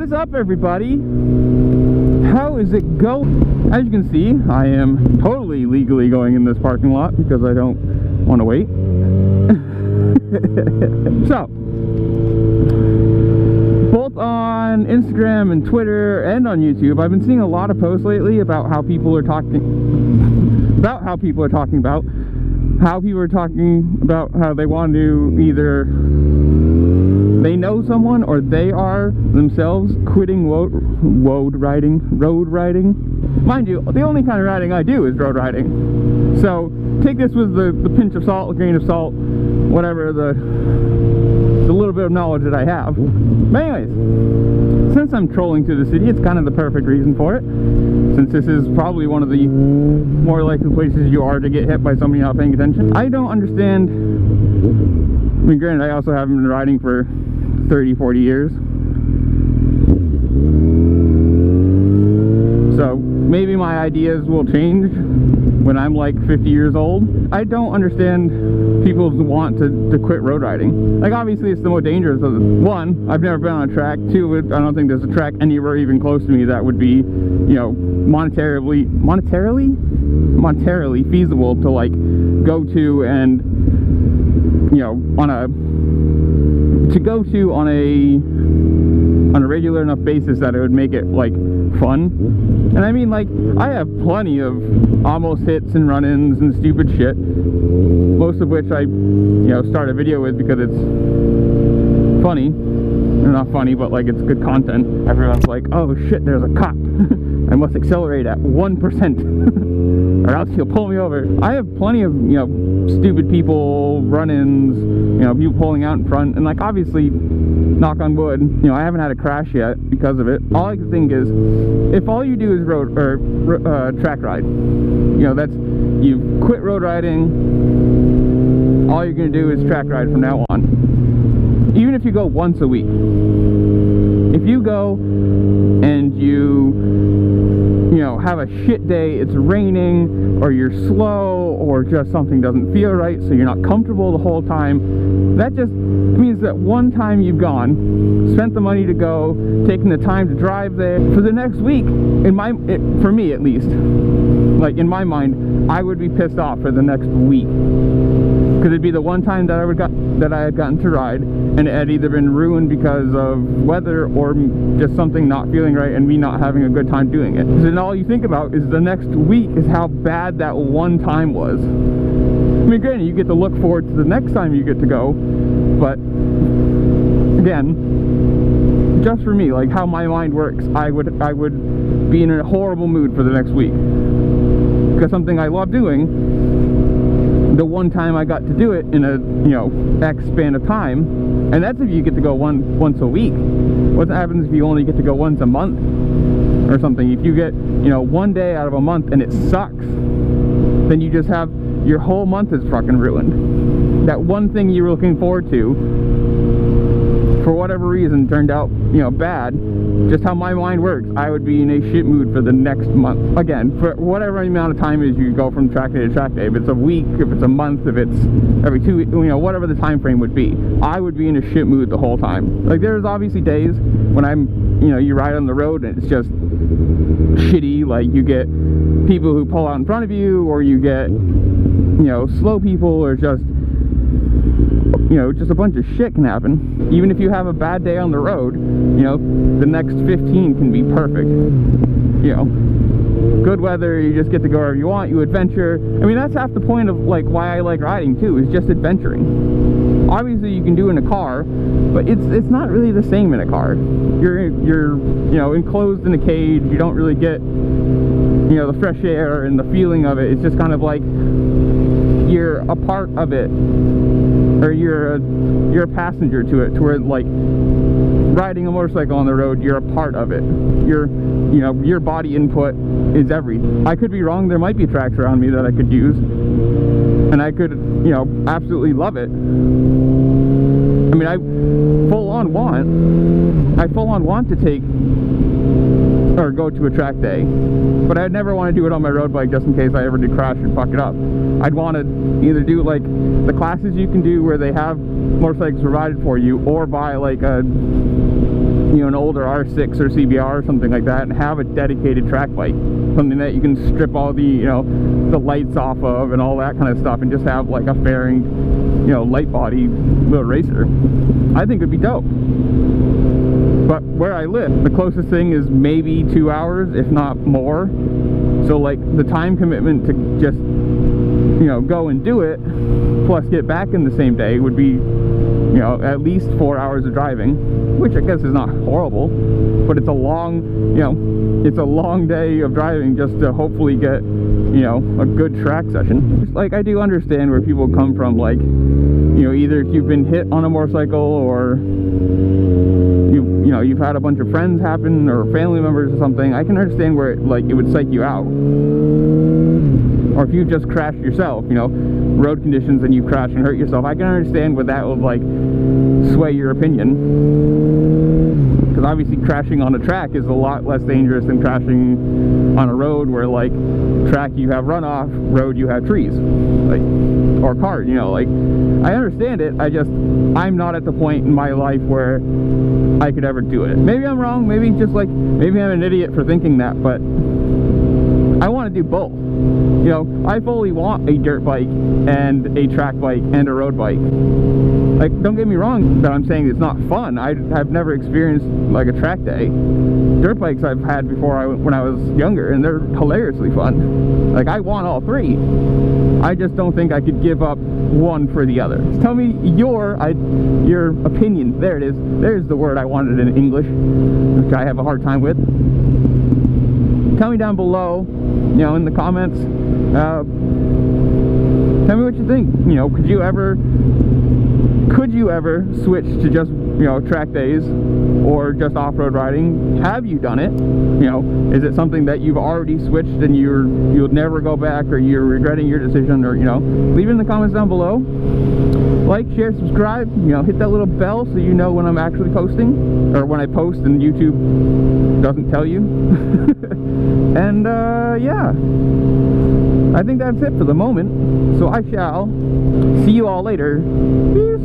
What is up, everybody? How is it going? As you can see, I am totally legally going in this parking lot because I don't want to wait. So, both on Instagram and Twitter and on YouTube, I've been seeing a lot of posts lately about how people are talking about how people are talking about how they want to either they know someone or they are themselves quitting road riding. Mind you, the only kind of riding I do is road riding. So take this with the pinch of salt, a grain of salt, whatever the little bit of knowledge that I have. But anyways, since I'm trolling through the city, it's kind of the perfect reason for it. Since this is probably one of the more likely places you are to get hit by somebody not paying attention. I don't understand. I mean, granted, I also haven't been riding for 30-40 years. So maybe my ideas will change when I'm like 50 years old. I don't understand people's want to quit road riding. Like, obviously it's the most dangerous of the one. I've never been on a track. Two, I don't think there's a track anywhere even close to me that would be, you know, monetarily feasible to like go to and, you know, on a regular enough basis that it would make it like fun. And I mean, like, I have plenty of almost hits and run-ins and stupid shit, most of which I, you know, start a video with because it's funny. Or not funny, but like it's good content. Everyone's like, oh shit, there's a cop. I must accelerate at 1% or else he'll pull me over. I have plenty of, you know, stupid people, run-ins, you know, people pulling out in front, and like, obviously, knock on wood, you know, I haven't had a crash yet because of it. All I can think is, if all you do is track ride, you know, that's, you quit road riding, all you're gonna do is track ride from now on. Even if you go once a week, if you go and you know, have a shit day, it's raining, or you're slow, or just something doesn't feel right, so you're not comfortable the whole time, that just means that one time you've gone, spent the money to go, taken the time to drive there, for the next week, for me at least, like in my mind, I would be pissed off for the next week. Because it'd be the one time that I had gotten to ride, and it had either been ruined because of weather or just something not feeling right and me not having a good time doing it. So then all you think about is the next week is how bad that one time was. I mean, granted, you get to look forward to the next time you get to go, but again, just for me, like how my mind works, I would be in a horrible mood for the next week. Because something I love doing, the one time I got to do it in a, you know, X span of time, and that's if you get to go once a week. What happens if you only get to go once a month or something? If you get, you know, one day out of a month and it sucks, then you just have, your whole month is fucking ruined. That one thing you were looking forward to, for whatever reason, turned out, you know, bad. Just how my mind works, I would be in a shit mood for the next month. Again, for whatever amount of time is you go from track day to track day. If it's a week, if it's a month, if it's every 2 weeks, you know, whatever the time frame would be, I would be in a shit mood the whole time. Like, there's obviously days when I'm, you know, you ride on the road and it's just shitty. Like, you get people who pull out in front of you, or you get, you know, slow people, or just, you know, just a bunch of shit can happen. Even if you have a bad day on the road, you know, the next 15 can be perfect. You know, good weather, you just get to go wherever you want, you adventure. I mean, that's half the point of, like, why I like riding too, is just adventuring. Obviously you can do in a car, but it's not really the same in a car. You're you know, enclosed in a cage, you don't really get, you know, the fresh air and the feeling of it. It's just kind of like you're a part of it, or you're a passenger to it, to where, like, riding a motorcycle on the road, you're a part of it. You know, your body input is everything. I could be wrong, there might be tracks around me that I could use, and I could, you know, absolutely love it. I mean, I full on want to take or go to a track day, but I'd never want to do it on my road bike just in case I ever did crash and fuck it up. I'd want to either do like the classes you can do where they have motorcycles provided for you, or buy like a you know, an older R6 or CBR or something like that, and have a dedicated track bike, something that you can strip all the, you know, the lights off of and all that kind of stuff, and just have like a fairing, you know, light body little racer. I think it'd be dope. But where I live, the closest thing is maybe 2 hours, if not more. So like the time commitment to just, you know, go and do it plus get back in the same day would be, you know, at least 4 hours of driving, which I guess is not horrible, but it's a long, you know, it's a long day of driving just to hopefully get, you know, a good track session. Just like, I do understand where people come from, like, you know, either you've been hit on a motorcycle, or you know, you've had a bunch of friends happen, or family members or something. I can understand where it, like, it would psych you out. Or if you just crashed yourself, you know, road conditions and you crash and hurt yourself, I can understand where that would like sway your opinion. Because obviously crashing on a track is a lot less dangerous than crashing on a road where, like, track you have runoff, road you have trees, like, or cars, you know, like, I understand it. I'm not at the point in my life where I could ever do it. Maybe I'm wrong, maybe just like, maybe I'm an idiot for thinking that, but I want to do both. You know, I fully want a dirt bike and a track bike and a road bike. Like, don't get me wrong that I'm saying it's not fun. I've never experienced like a track day. Dirt bikes I've had before when I was younger, and they're hilariously fun. Like, I want all three. I just don't think I could give up one for the other. Just tell me your opinion. There it is. There's the word I wanted in English, which I have a hard time with. Tell me down below, you know, in the comments. Tell me what you think. You know, could you ever switch to just, you know, track days or just off-road riding? Have you done it? You know, is it something that you've already switched and you'll never go back, or you're regretting your decision, or, you know, leave it in the comments down below. Like, share, subscribe, you know, hit that little bell so you know when I'm actually posting, or when I post and YouTube doesn't tell you. And yeah, I think that's it for the moment. So I shall see you all later. Peace.